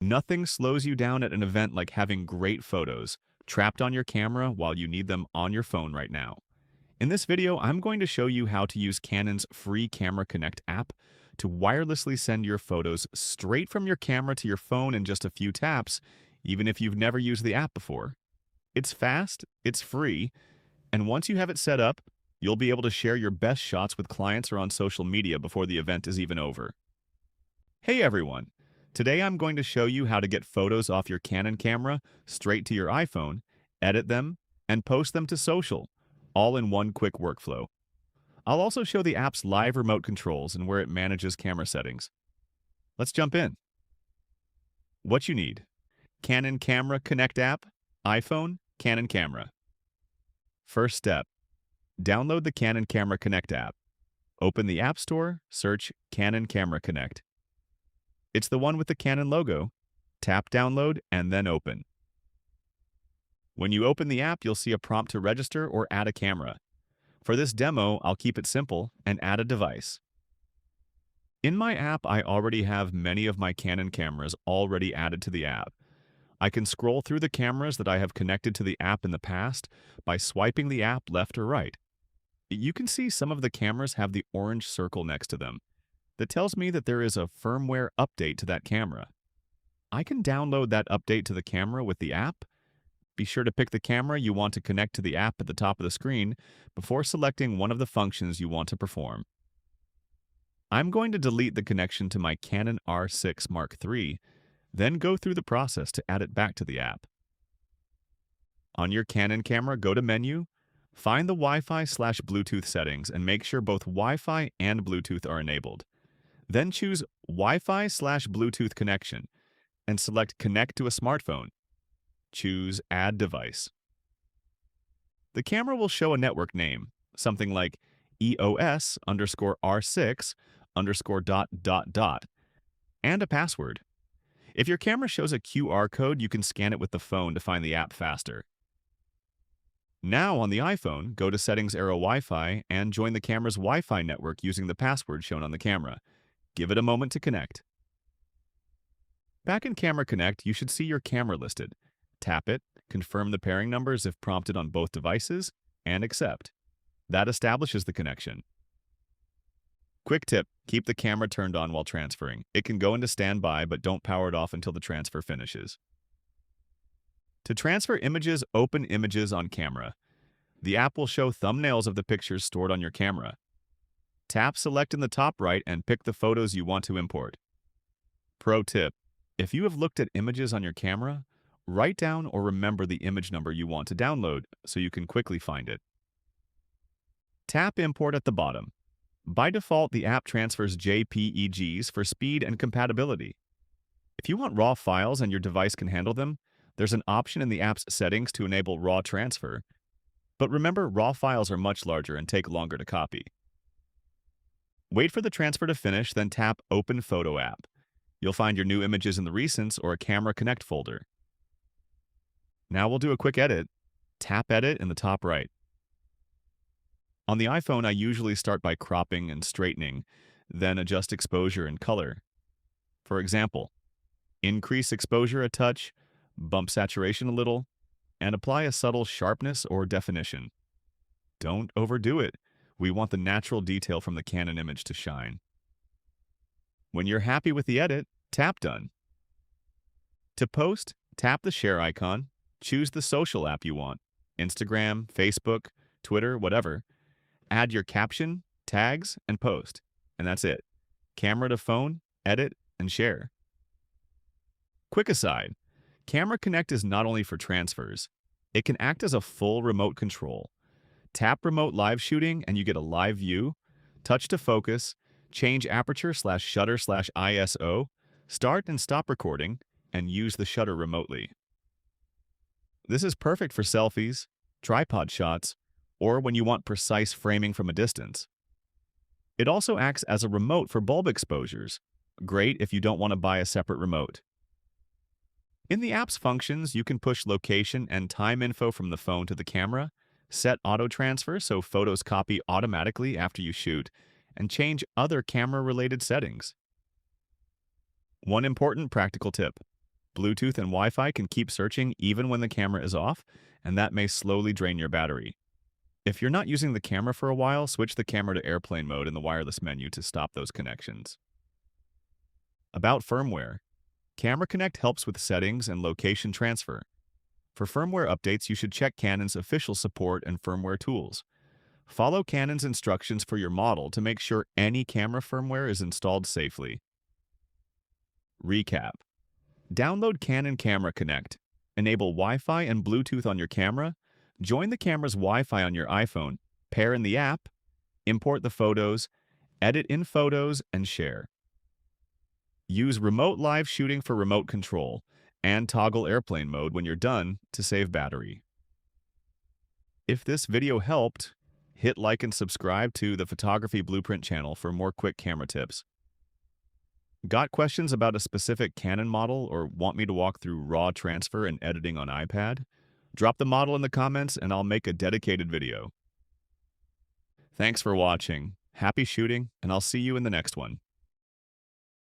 Nothing slows you down at an event like having great photos trapped on your camera while you need them on your phone right now. In this video, I'm going to show you how to use Canon's free Camera Connect app to wirelessly send your photos straight from your camera to your phone in just a few taps, even if you've never used the app before. It's fast, it's free, and once you have it set up, you'll be able to share your best shots with clients or on social media before the event is even over. Hey everyone! Today I'm going to show you how to get photos off your Canon camera straight to your iPhone, edit them, and post them to social, all in one quick workflow. I'll also show the app's live remote controls and where it manages camera settings. Let's jump in. What you need: Canon Camera Connect app, iPhone, Canon Camera. First step: download the Canon Camera Connect app. Open the App Store, search Canon Camera Connect. It's the one with the Canon logo. Tap Download and then Open. When you open the app, you'll see a prompt to register or add a camera. For this demo, I'll keep it simple and add a device. In my app, I already have many of my Canon cameras already added to the app. I can scroll through the cameras that I have connected to the app in the past by swiping the app left or right. You can see some of the cameras have the orange circle next to them. That tells me that there is a firmware update to that camera. I can download that update to the camera with the app. Be sure to pick the camera you want to connect to the app at the top of the screen before selecting one of the functions you want to perform. I'm going to delete the connection to my Canon R6 Mark III, then go through the process to add it back to the app. On your Canon camera, go to Menu, find the Wi-Fi/Bluetooth settings and make sure both Wi-Fi and Bluetooth are enabled. Then choose Wi-Fi/Bluetooth connection and select Connect to a smartphone. Choose Add Device. The camera will show a network name, something like EOS_R6_... and a password. If your camera shows a QR code, you can scan it with the phone to find the app faster. Now on the iPhone, go to Settings Arrow Wi-Fi and join the camera's Wi-Fi network using the password shown on the camera. Give it a moment to connect. Back in Camera Connect, you should see your camera listed. Tap it, confirm the pairing numbers if prompted on both devices, and accept. That establishes the connection. Quick tip: keep the camera turned on while transferring. It can go into standby, but don't power it off until the transfer finishes. To transfer images, open Images on Camera. The app will show thumbnails of the pictures stored on your camera. Tap Select in the top right and pick the photos you want to import. Pro tip: if you have looked at images on your camera, write down or remember the image number you want to download so you can quickly find it. Tap Import at the bottom. By default, the app transfers JPEGs for speed and compatibility. If you want RAW files and your device can handle them, there's an option in the app's settings to enable RAW transfer. But remember, RAW files are much larger and take longer to copy. Wait for the transfer to finish, then tap Open Photo App. You'll find your new images in the Recents or a Camera Connect folder. Now we'll do a quick edit. Tap Edit in the top right. On the iPhone, I usually start by cropping and straightening, then adjust exposure and color. For example, increase exposure a touch, bump saturation a little, and apply a subtle sharpness or definition. Don't overdo it. We want the natural detail from the Canon image to shine. When you're happy with the edit, tap Done. To post, tap the share icon, choose the social app you want, Instagram, Facebook, Twitter, whatever. Add your caption, tags, and post. And that's it. Camera to phone, edit, and share. Quick aside, Camera Connect is not only for transfers. It can act as a full remote control. Tap Remote Live Shooting and you get a live view, touch to focus, change aperture/shutter/ISO, start and stop recording, and use the shutter remotely. This is perfect for selfies, tripod shots, or when you want precise framing from a distance. It also acts as a remote for bulb exposures. Great if you don't want to buy a separate remote. In the app's functions, you can push location and time info from the phone to the camera, set auto transfer so photos copy automatically after you shoot, and change other camera-related settings. One important practical tip: Bluetooth and Wi-Fi can keep searching even when the camera is off, and that may slowly drain your battery. If you're not using the camera for a while, switch the camera to airplane mode in the wireless menu to stop those connections. About firmware. Camera Connect helps with settings and location transfer. For firmware updates, you should check Canon's official support and firmware tools. Follow Canon's instructions for your model to make sure any camera firmware is installed safely. Recap. Download Canon Camera Connect. Enable Wi-Fi and Bluetooth on your camera. Join the camera's Wi-Fi on your iPhone. Pair in the app. Import the photos. Edit in Photos and share. Use remote live shooting for remote control and toggle airplane mode when you're done to save battery. If this video helped, hit like and subscribe to the Photography Blueprint channel for more quick camera tips. Got questions about a specific Canon model or want me to walk through RAW transfer and editing on iPad? Drop the model in the comments and I'll make a dedicated video. Thanks for watching. Happy shooting, and I'll see you in the next one.